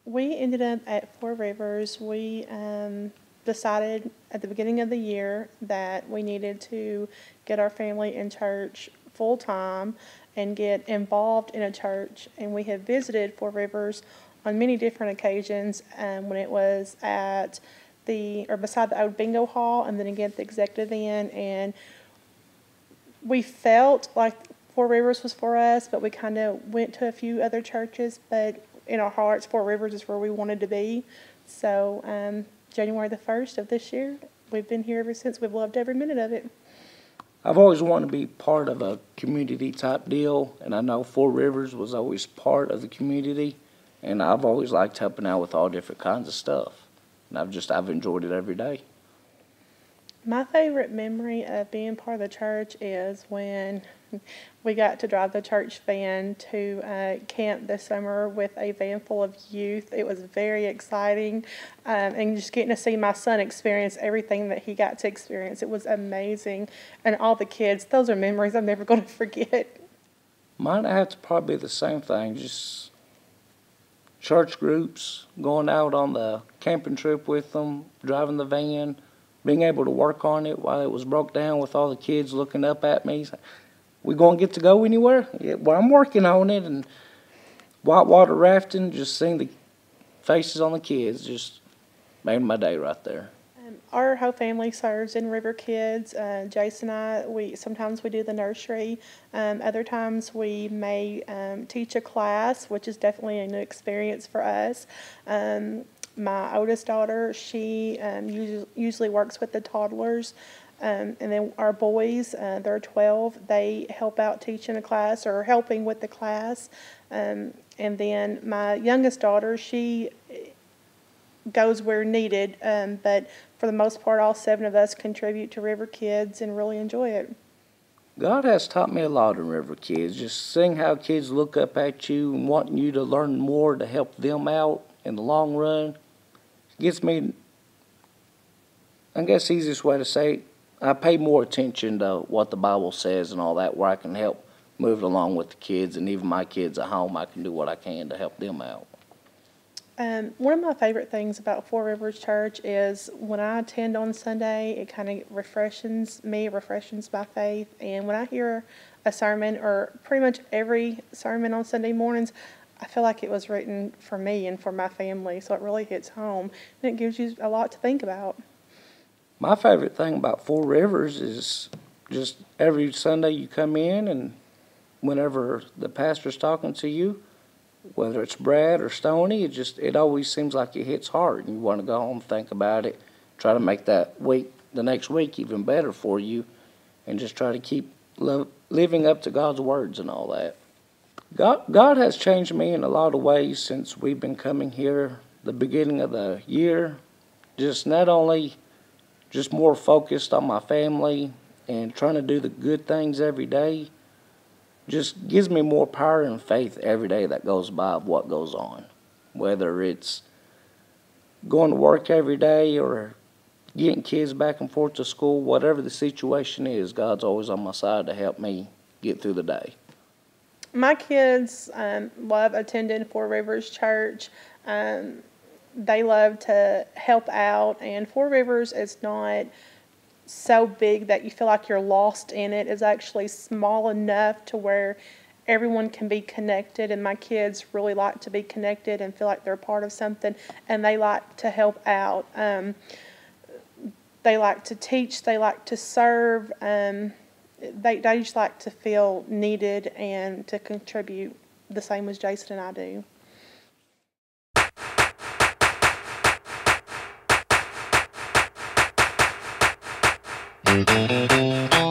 We ended up at Four Rivers. We decided at the beginning of the year that we needed to get our family in church full time and get involved in a church. And we have visited Four Rivers on many different occasions when it was at beside the old bingo hall, and then again at the Executive Inn. And we felt like Four Rivers was for us, but we kind of went to a few other churches. But in our hearts, Four Rivers is where we wanted to be. So January the 1st of this year, we've been here ever since. We've loved every minute of it. I've always wanted to be part of a community type deal, and I know Four Rivers was always part of the community, and I've always liked helping out with all different kinds of stuff. And I've enjoyed it every day. My favorite memory of being part of the church is when we got to drive the church van to camp this summer with a van full of youth. It was very exciting, and just getting to see my son experience everything that he got to experience. It was amazing, and all the kids, those are memories I'm never going to forget. Mine, I have to probably be the same thing, just church groups, going out on the camping trip with them, driving the van, being able to work on it while it was broke down with all the kids looking up at me. We going to get to go anywhere? Yeah, well, I'm working on it. And whitewater rafting, just seeing the faces on the kids just made my day right there. Our whole family serves in River Kids. Jason and I, sometimes we do the nursery. Other times we may teach a class, which is definitely a new experience for us. My oldest daughter, she usually works with the toddlers. And then our boys, they're 12, they help out teaching a class or helping with the class. And then my youngest daughter, she goes where needed, but for the most part, all 7 of us contribute to River Kids and really enjoy it. God has taught me a lot in River Kids, just seeing how kids look up at you and wanting you to learn more to help them out in the long run. It gets me, I guess the easiest way to say it, I pay more attention to what the Bible says and all that, where I can help move it along with the kids, and even my kids at home, I can do what I can to help them out. One of my favorite things about Four Rivers Church is when I attend on Sunday, it kind of refreshes me, refreshes my faith. And when I hear a sermon, or pretty much every sermon on Sunday mornings, I feel like it was written for me and for my family. So it really hits home, and it gives you a lot to think about. My favorite thing about Four Rivers is just every Sunday you come in, and whenever the pastor's talking to you, whether it's Brad or Stoney, it always seems like it hits hard, and you want to go home, think about it, try to make that week, the next week, even better for you, and just try to keep living up to God's words and all that. God has changed me in a lot of ways since we've been coming here the beginning of the year. Just not only just more focused on my family and trying to do the good things every day, just gives me more power and faith every day that goes by of what goes on. Whether it's going to work every day or getting kids back and forth to school, whatever the situation is, God's always on my side to help me get through the day. My kids love attending Four Rivers Church. They love to help out, and Four Rivers is not so big that you feel like you're lost in it. It's actually small enough to where everyone can be connected, and my kids really like to be connected and feel like they're part of something, and they like to help out. They like to teach, they like to serve, they just like to feel needed and to contribute the same as Jason and I do. Thank you.